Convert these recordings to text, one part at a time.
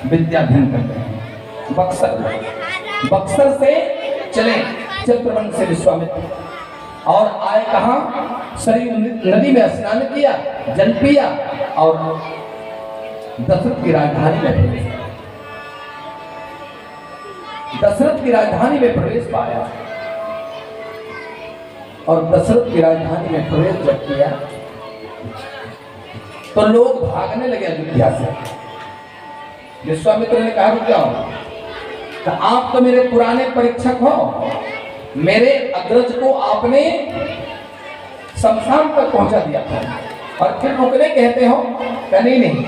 विद्याध्ययन करते हैं। बक्सर से चले चित्रवन से विश्वामित्र और आए कहाँ? सरयू नदी में स्नान किया, जल पिया और दशरथ की राजधानी में प्रवेश किया। दशरथ की राजधानी में प्रवेश पाया और दशरथ की राजधानी में प्रवेश जब किया तो लोग भागने लगे अयोध्या से। विश्वामित्र ने कहा रुक जाओ, तो आप तो मेरे पुराने परीक्षक हो, मेरे अग्रज को आपने शमशान तक पहुंचा दिया था और फिर रुकने कहते हो? नहीं नहीं,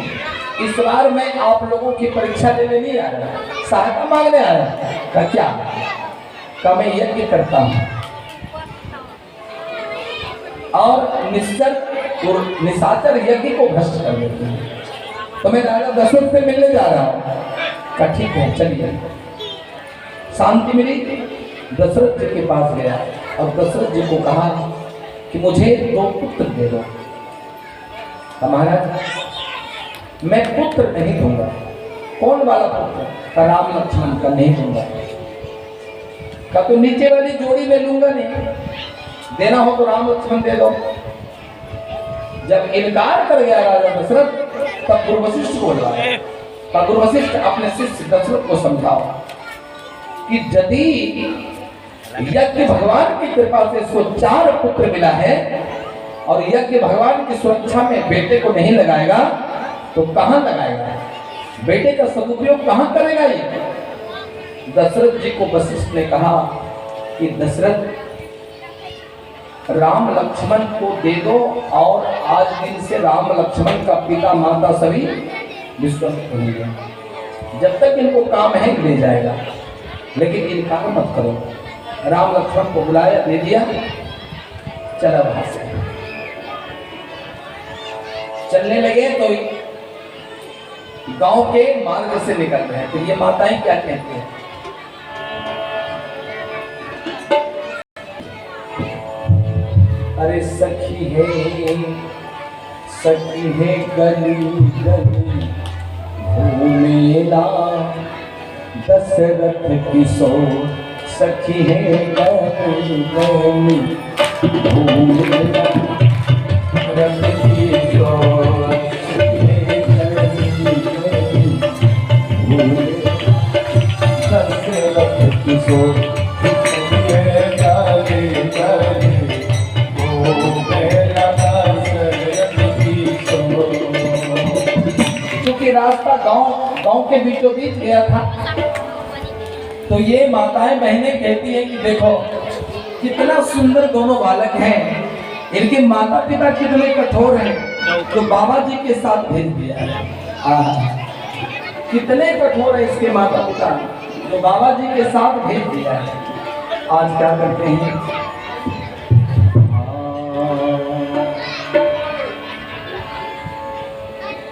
इस बार मैं आप लोगों की परीक्षा लेने नहीं आ रहा, सहायता मांगने आया। का क्या? का मैं यज्ञ करता हूं और निशाचर यज्ञ को भ्रष्ट कर देते हैं, तो मैं राजा दशरथ से मिलने जा रहा हूं। का ठीक है, चलिए। शांति मिली, दशरथ जी के पास गया और दशरथ जी को कहा कि मुझे 2 पुत्र दे दो। महाराज मैं पुत्र नहीं दूंगा। कौन वाला पुत्र? का राम लक्ष्मण का नहीं दूंगा। का तो नीचे वाली जोड़ी में लूंगा नहीं, देना हो तो राम लक्ष्मण दे दो। जब इनकार कर गया राजा दशरथ, तब गुरु वशिष्ठ बोल रहा है। तब गुरु वशिष्ठ अपने शिष्य दशरथ को समझाओ कि यदि यज्ञ भगवान की कृपा से इसको 4 पुत्र मिला है और यज्ञ भगवान की सुरक्षा में बेटे को नहीं लगाएगा तो कहां लगाएगा? बेटे का सदुपयोग कहां करेगा ये? दशरथ जी को वशिष्ठ ने कहा कि दशरथ, राम लक्ष्मण को दे दो और आज दिन से राम लक्ष्मण का पिता माता सभी विश्वामित्र होंगे। जब तक इनको काम है ले जाएगा, लेकिन इनकार मत करो। राम लक्ष्मण को बुलाया, दे दिया, चला वहां से। चलने लगे तो गांव के मार्ग से निकल रहे हैं। तो ये माताएं क्या कहती हैं? अरे सखी है गली गली घूमेला दशरथ किशोर। सखी है गली गली घूमेला दशरथ किशोर। दशरथ किशोर रास्ता गांव के बीचों बीच गया था। तो ये माताएं बहनें कहती हैं कि देखो कितना सुंदर दोनों बालक हैं, इनके माता पिता कितने कठोर हैं तो बाबा जी के साथ भेज दिया है। कितने कठोर है इसके माता पिता जो बाबा जी के साथ भेज दिया है। आज क्या करते हैं?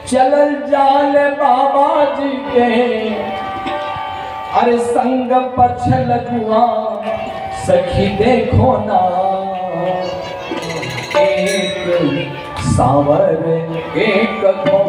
चलल जाल बाबा जी के अरे संग पछल गुआ। सखी देखो ना एक सावर एक घो।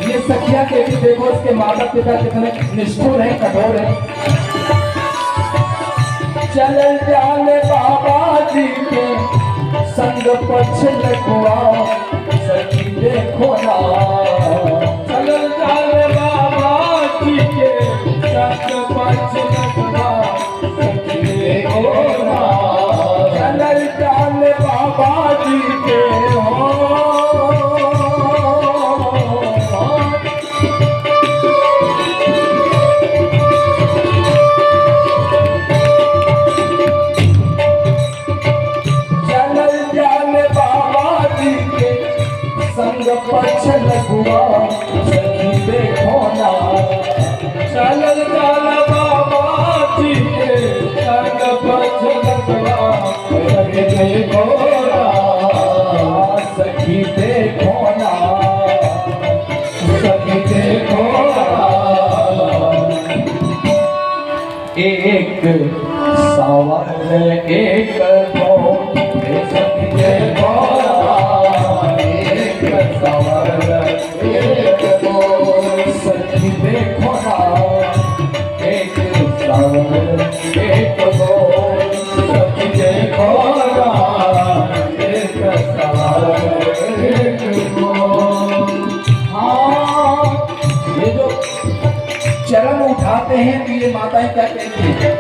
ये सखिया के भी देखो इसके माता पिता कितने निष्ठुर हैं, कठोर हैं। चलल जाले बाबा जी के संग पछल गुआ। सखी देखो ना चलल जाले बाबा जी के संग पछल गुआ। सखी देखो ना चलल जाले बाबा जी के हो। पछल गुआ। सखी देखो ना चलल जाल बाबा एक सावन एक दो सखी देखो एक सावन एक दो सखी देखो ना एक सावन एक दो सखी देखो ना एक सावन एक दो। हाँ, ये जो चरण उठाते हैं तो ये माताएं क्या कहती हैं?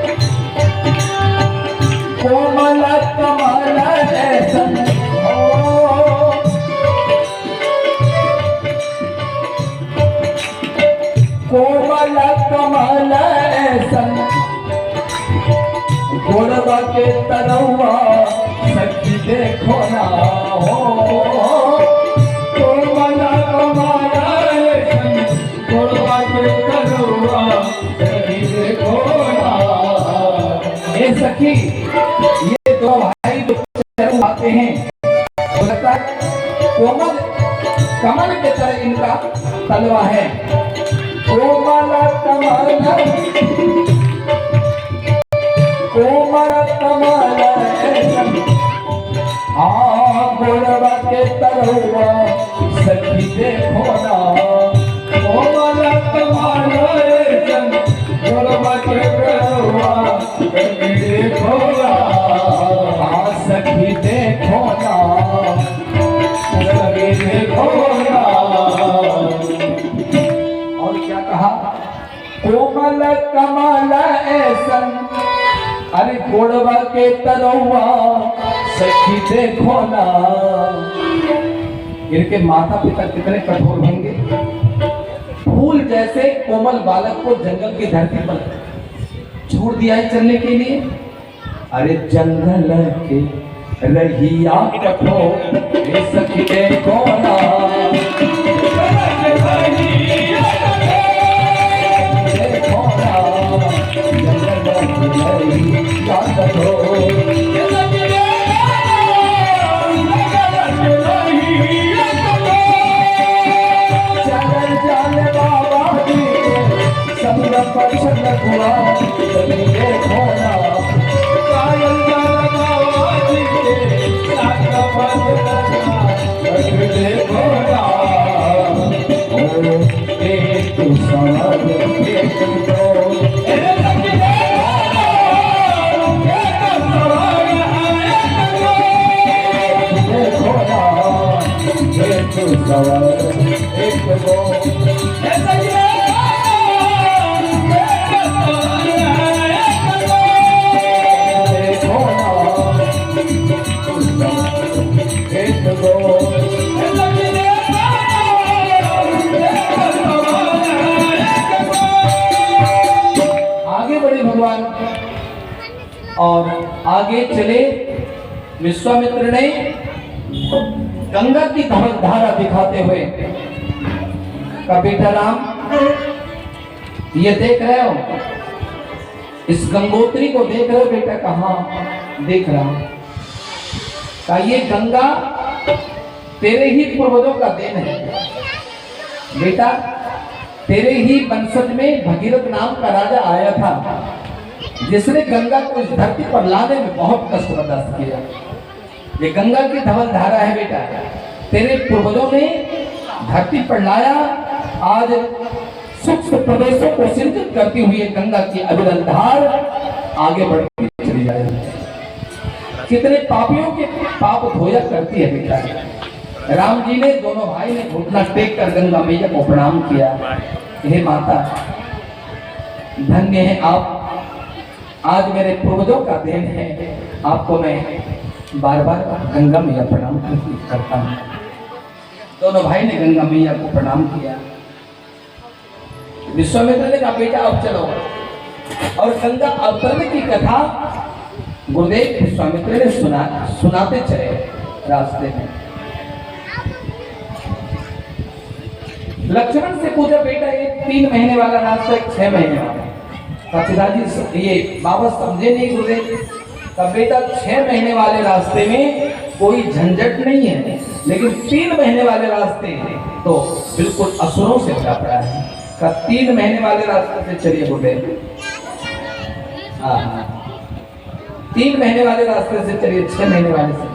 कोमल कमल ऐसन हो, कोमल कमल ऐसन गोड़वा के तरवा सखी देखो ना हो, कोमल कमल ऐसन गोड़वा के तरवा सखी देखो ना। ये सखी ये दो भाई चरण आते हैं, लगता है कोमल कमल के तरह इनका तलवा है। कोमल कमल कोमल कमल गोड़वा के तरवा सखी देखो ना, कोमल कमल गोड़वा के तरवा सखी देखो ना, सखी देखो ना सखी देखो ना। और क्या कहा? कोमल कमल ऐसन अरे गोड़वा के तरवा सखी देखो ना। इनके माता पिता कितने कठोर होंगे। फूल जैसे कोमल बालक को जंगल की धरती पर छोड़ दिया है चलने के लिए। अरे जंगल के रहिया कठोर ये सखी देखो ना, देखो ना जंगल के रहिया कठोर चल चल बाबा जी संग पछन हुआ देखो ना, कायल चल बाबा जी संग पछन देखो ना। ओ एक सावन एक दो देखो ना एक सावन एक दो आगे बढ़े भगवान और आगे चले। विश्वामित्र ने गंगा की धारा दिखाते हुए का बेटा राम ये देख रहे हो, इस गंगोत्री को देख रहे हो बेटा? कहाँ देख रहा हूं। का ये गंगा तेरे ही पूर्वजों का देन है बेटा। तेरे ही वंशज में भगीरथ नाम का राजा आया था जिसने गंगा को इस धरती पर लाने में बहुत कष्ट बर्दाश्त किया। ये गंगा की धवल धारा है बेटा, तेरे पूर्वजों ने धरती पर लाया। आज सूक्ष्म प्रदेशों को सिंचित करती हुई गंगा की अविरल धार आगे बढ़ती चली जाएगी। कितने पापियों के पाप धोया करती है बेटा। राम जी ने, दोनों भाई ने घुटना टेक कर गंगा मैया को प्रणाम किया। हे माता, धन्य है आप, आज मेरे पूर्वजों का देन है। आपको मैं बार बार गंगा मैया प्रणाम करता हूँ। दोनों भाई ने गंगा मैया को प्रणाम किया। विश्वामित्र ने कहा बेटा अब चलो। और गंगा अवतरण की कथा गुरुदेव विश्वामित्र ने सुनाते चले रास्ते में। लक्ष्मण से पूछा बेटा ये 3 महीने वाला रास्ता, 6 महीने वाला? पिताजी ये बाबा समझे नहीं गुरुदेव। तब बेटा 6 महीने वाले रास्ते में कोई झंझट नहीं है, लेकिन 3 महीने वाले रास्ते तो बिल्कुल असुरों से भरा पड़ा है। 3 महीने वाले रास्ते से चलिए गुरुदेव। हाँ 3 महीने वाले रास्ते से चलिए 6 महीने वाले से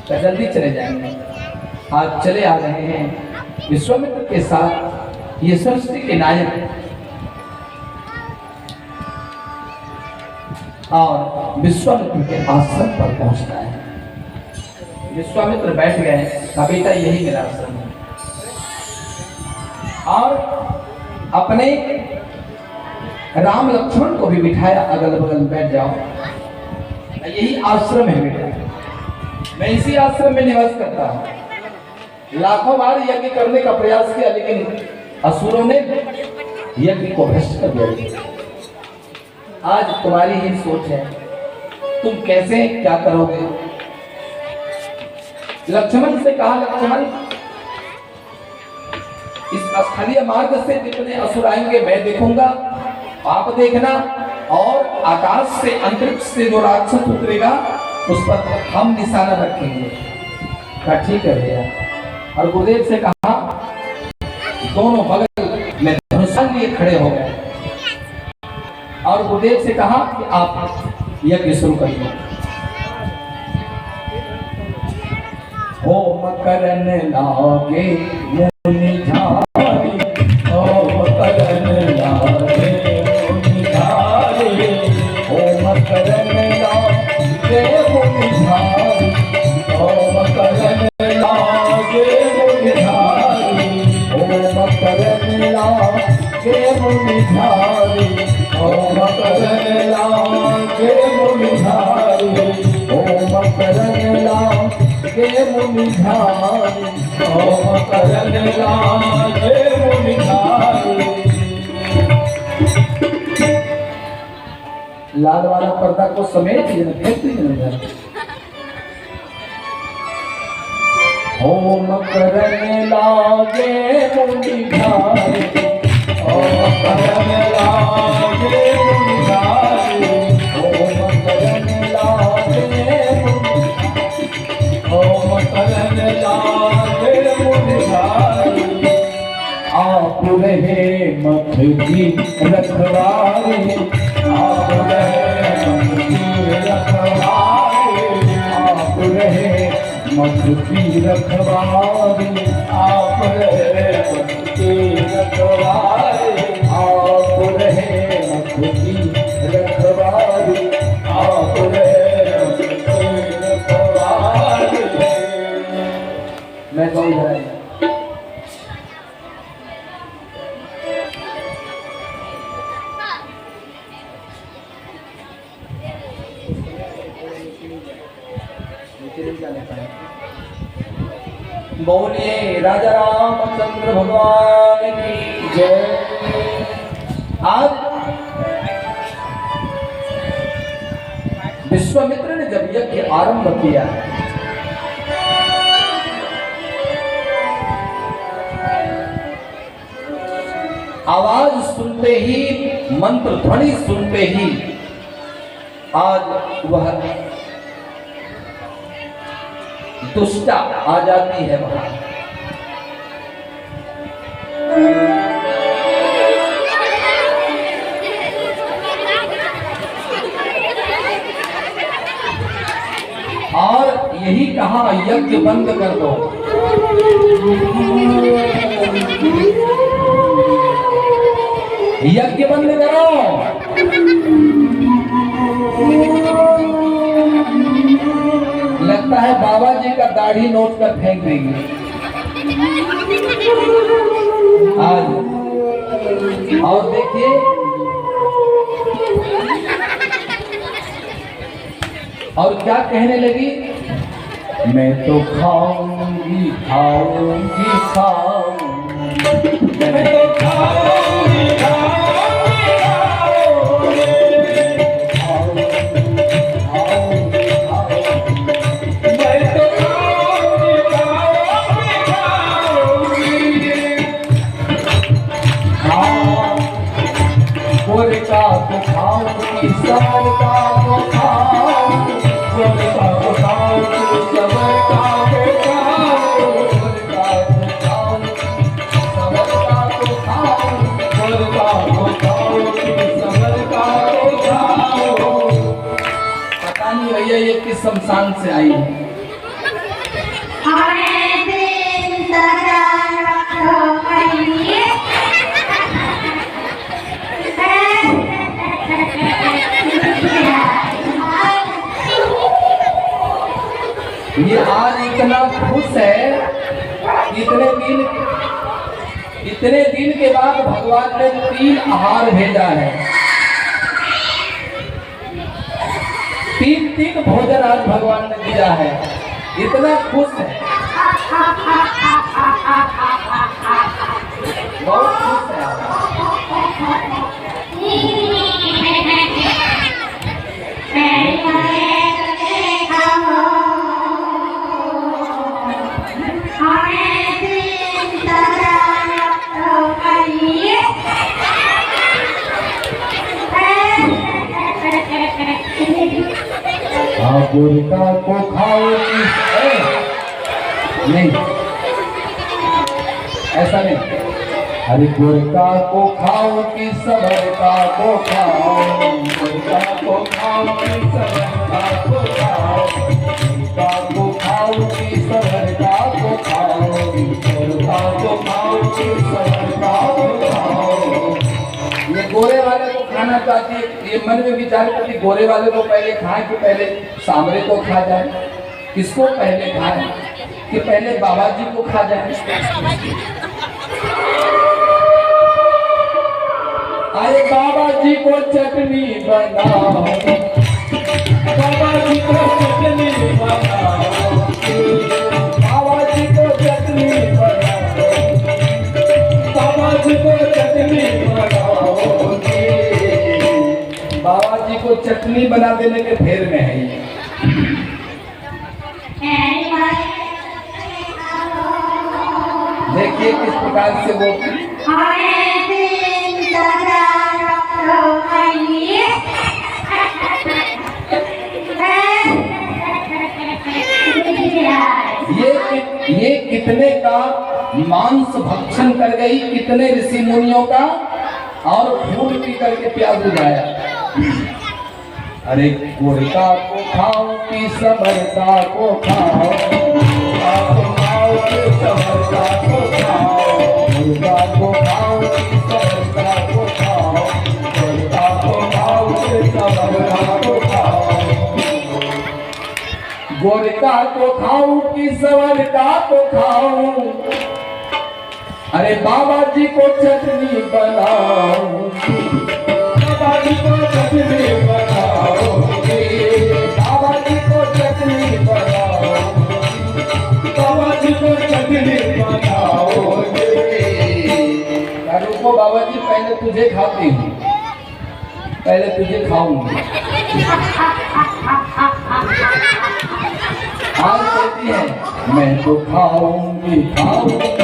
तो जल्दी चले जाएंगे। आज चले आ रहे हैं विश्वामित्र के साथ, ये सृष्टि के नायक और विश्वामित्र के आश्रम पर पहुंचना है। विश्वामित्र बैठ गए, कहा बेटा यही मेरा आश्रम है, और अपने राम लक्ष्मण को भी बिठाया, अगल बगल बैठ जाओ, यही आश्रम है बेटा, मैं इसी आश्रम में निवास करता हूं। लाखों बार यज्ञ करने का प्रयास किया, लेकिन असुरों ने यज्ञ को भ्रष्ट कर दिया। आज तुम्हारी ही सोच है, तुम कैसे क्या करोगे। लक्ष्मण से कहा, लक्ष्मण इस स्थलीय मार्ग से जितने असुर आएंगे मैं देखूंगा, आप देखना, और आकाश से अंतरिक्ष से जो राक्षस उतरेगा उस पर हम निशाना रखेंगे। कहा ठीक है भैया। और गुरुदेव से कहा, दोनों बगल में धनुष लिए खड़े हो गए, और गुरुदेव से कहा कि आप यज्ञ शुरू करिए। होम करन लागे मुनि झारी, होम करन लागे मुनि झारी, होम करन लागे मुनि झारी, होम करन लागे मुनि झारी, होम करन लागे मुनि झारी, होम करन लागे मुनि झारी, होम करन लागे मुनि झारी, होम करन लागे मुनि झारी। लाल वाला पर्दा को समेट होम करन लागे मुनि झारी, होम करन लागे मुनि झारी, होम करन लागे होम करन लागे मुनि झारी। आप रहे मत की रखवारी, आप रहे मत की रखवारी, आप रहे मत की रखवारी, आप रहे मत की रखवारी, आप रहे मत की रखवारी, आप रहे मत की रखवारी। मैं कौन है? बोलिए राजा रामचंद्र भगवान की जय। आज विश्वामित्र ने जब यज्ञ आरंभ किया, आवाज सुनते ही, मंत्र ध्वनि सुनते ही आज वह दुष्टा आ जाती है वहां। और यही कहा यज्ञ बंद कर दो। यज्ञ बंद करो। लगता है बाबा जी का दाढ़ी नोच कर फेंक देंगे आज। और देखिए, और क्या कहने लगी, मैं तो खाऊंगी खाऊंगी खाऊंगी, मैं तो खाऊंगी खाऊंगी खाऊंगी, सबर का को खाऊं, सबर का को खाऊं, सबर का को खाऊं, सबर का को खाऊं, सबर का को खाऊं, सबर का को खाऊं, सबर का को खाऊं। किस शमशान से आई है? ये आज इतना खुश है, इतने दिन के बाद भगवान ने 3 आहार भेजा है। 3 भोजन आज भगवान ने दिया है, इतना खुश है, बहुत खुश है। गोरका को खाओ नहीं, ऐसा नहीं। अरे गोरका को खाओ कि सबरका को खाओ, गोरका को खाओ कि सबरका को खाओ, गोरका को खाओ कि सबरका को खाओ, गोरका को खाओ कि सबरका को खाओ। ये गोरे वाले को खाना चाहती है, ये मन में विचार करती गोरे वाले को पहले खाएं कि पहले सांवरे को खा जाए, किसको पहले खाएं कि पहले बाबा जी को खा जाए। अरे बाबा जी को चटनी बनाओ, बाबा जी को चटनी बनाओ, बाबा जी को चटनी बनाओ, बाबा जी को चटनी बनाओ। बाबा जी को चटनी बना देने के फेर में है ये। देखिए किस प्रकार से वो ये कितने का मांस भक्षण कर गई, कितने ऋषि मुनियों का, और फूल पी करके प्यास बुझाया। अरे गोरका को खाओ कि सबरका को खाओ, खाओ कि सबरका को खाओ, गोरका को खाओ कि सबरका को खाओ, गोरका को खाओ कि सबरका को खाओ, गोरका को खाओ कि सबरका को खाओ। अरे बाबा जी को चटनी बनाओ, बाबा जी को चटनी बनाओ, बाबा जी को चटनी बनाओ, बाबा जी को चटनी बनाओ। रुको बाबा जी, पहले तुझे खाती हूँ, पहले तुझे खाऊंगी। आज कहती है मैं तो खाऊंगी खाऊंगी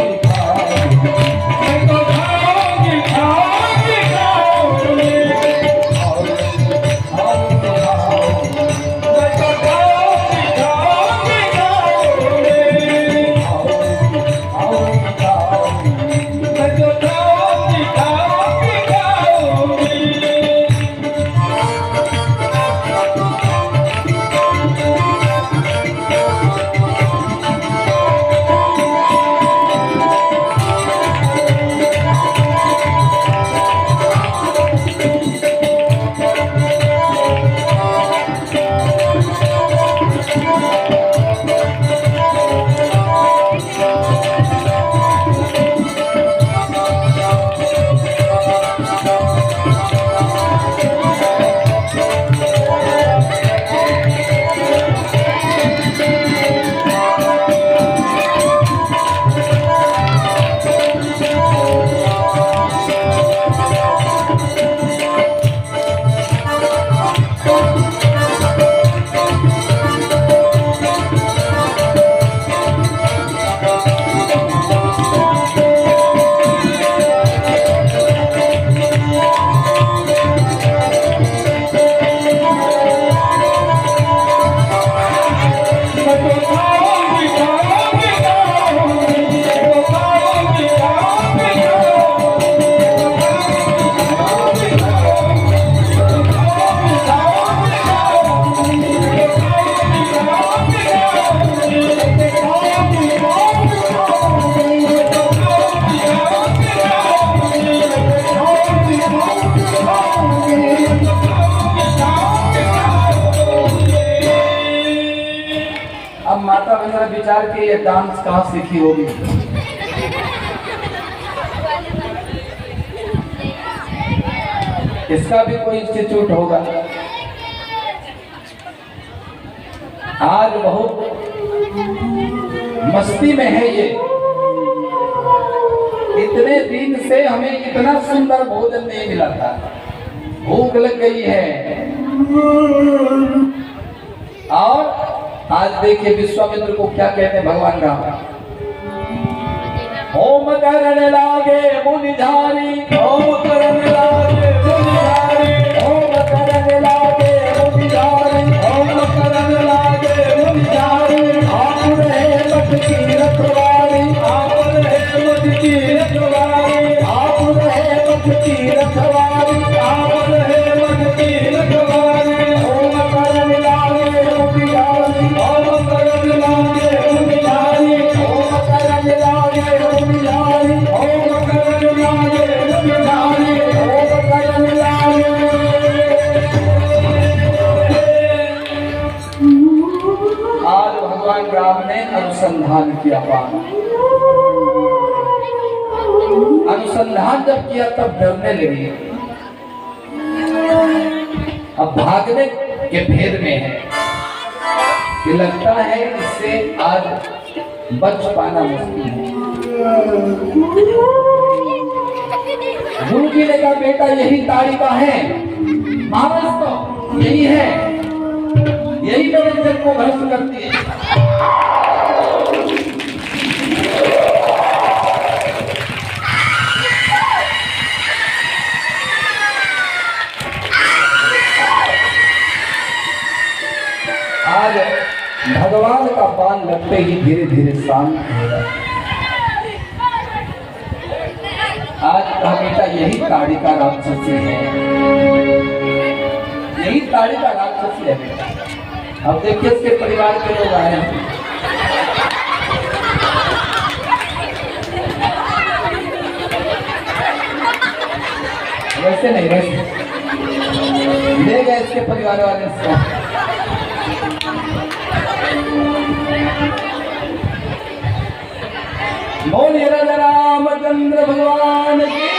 प्यार की ये डांस कहाँ सीखी होगी? इसका भी कोई इंस्टीट्यूट होगा। आज बहुत मस्ती में है ये। इतने दिन से हमें इतना सुंदर भोजन नहीं मिला था, भूख लग गई है। और आज देखिए विश्वामित्र को क्या कहते हैं भगवान राम, होम करने लागे मुनिझारी, होम करने लागे मुनिझारी, होम करने लागे मुनिझारी, होम करने लागे मुनिझारी। आप रहे मठ की रखवारी, आप रहे मठ की रखवारी, आप रहे मठ की रखवारी, आप रहे मठ की रखवारी। होम करने लागे मुनिझारी, होम करने लागे मुनिझारी, होम करने लागे मुनिझारी, होम करने लागे मुनिझारी, होम करने लागे। आज भगवान राम ने अनुसंधान किया, अनुसंधान जब किया तब डरने लगे। अब भागने के भेद में है कि लगता है इससे आज बच पाना मुश्किल है। गुरु जी ने कहा बेटा यही तारिका है, महाराज तो यही है, यही मेरे जग को भ्रष्ट करती है। आज भगवान का बाण लगते ही धीरे धीरे शांत हो रहा है। आज कहा बेटा यही ताड़िका राक्षसी है, यही ताड़िका राक्षसी है बेटा। अब देखिए इसके परिवार के लोग आए हैं। वैसे नहीं, वैसे ले गए इसके परिवार वाले से। बोलिए रामचंद्र भगवान की।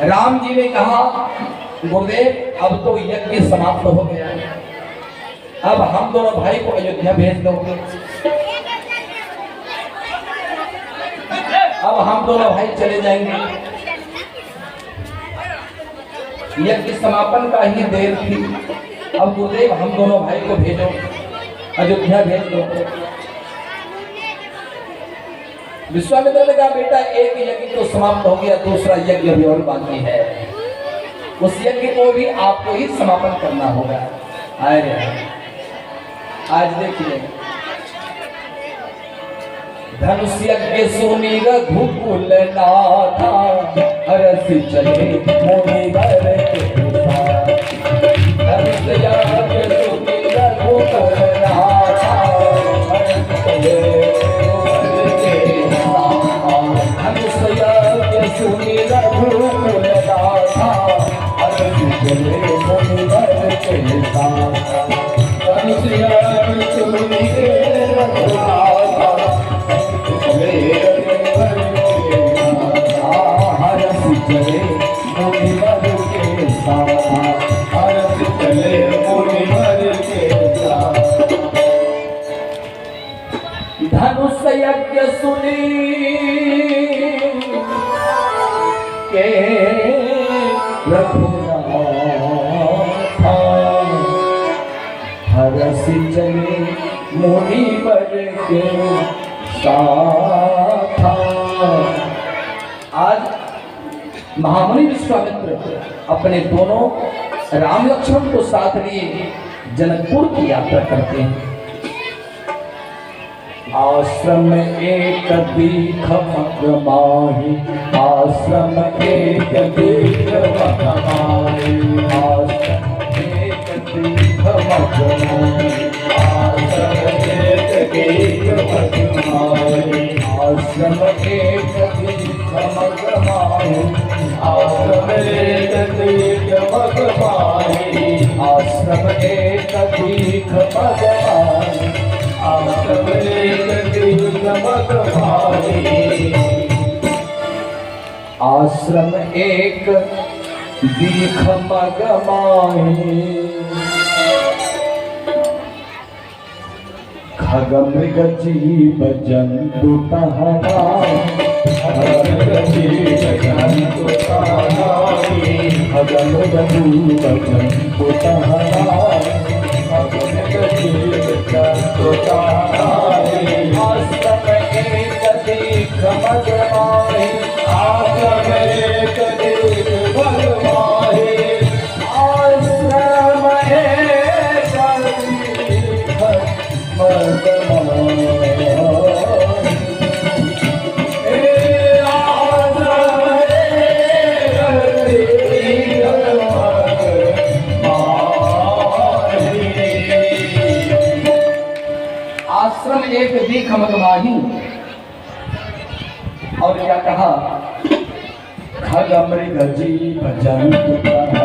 राम जी ने कहा गुरुदेव अब तो यज्ञ समाप्त हो गया है, अब हम दोनों भाई को अयोध्या भेज दो। अब हम दोनों भाई चले जाएंगे। यज्ञ समापन का ही देर थी। अब गुरुदेव हम दोनों भाई को भेजो, अयोध्या भेज दो। विश्वामित्र ने कहा बेटा एक यज्ञ तो समाप्त हो गया, दूसरा यज्ञ अभी और बाकी है, उस यज्ञ को भी आपको ही समापन करना होगा। अरे आज देखिए धनुष यज्ञ सुनी रघुकुल नाथा, हरस चले मुनिवर के साथ। धनुष यज्ञ सुनी रघुकुल नाथा, हरस चले सुनी रघुकुल नाथा, हरस चले मुनिवर के साथ। धनुष यज्ञ सुनी रघुनाथा, हरस चले मुनिवर के साथ, हरस चले मुनिवर के साथ। धनुष यज्ञ सुनी के रघुनाथा, हरस चले मुनिवर के साथ। आज महामुनि विश्वामित्र अपने दोनों राम लक्ष्मण को साथ लिए जनकपुर की यात्रा करते हैं। आश्रम एक दीख मगमाही, आश्रम एक दीख मगमाही, आश्रम एक दीख मगमाही, आश्रम एक दीख मगमाही, आश्रम एक दीख मगमाही, आश्रम एक दीख मगमाही, आश्रम एक दीख मगमाही। आश्रम एक दीख मगमाही, खग मृग जीव जंतु तहनाई, खग मृग जीव जंतु तहनाई, खग मृग जीव जंतु तहनाई, खग मृग जीव जंतु तहनाई। आश्रम एक दीख मगमाही, आश्रम एक दीख मगमाही, आश्रम एक दीख मगमाही। आश्रम एक दीख मगमाही, और क्या कहा, खग मृग जीव जंतु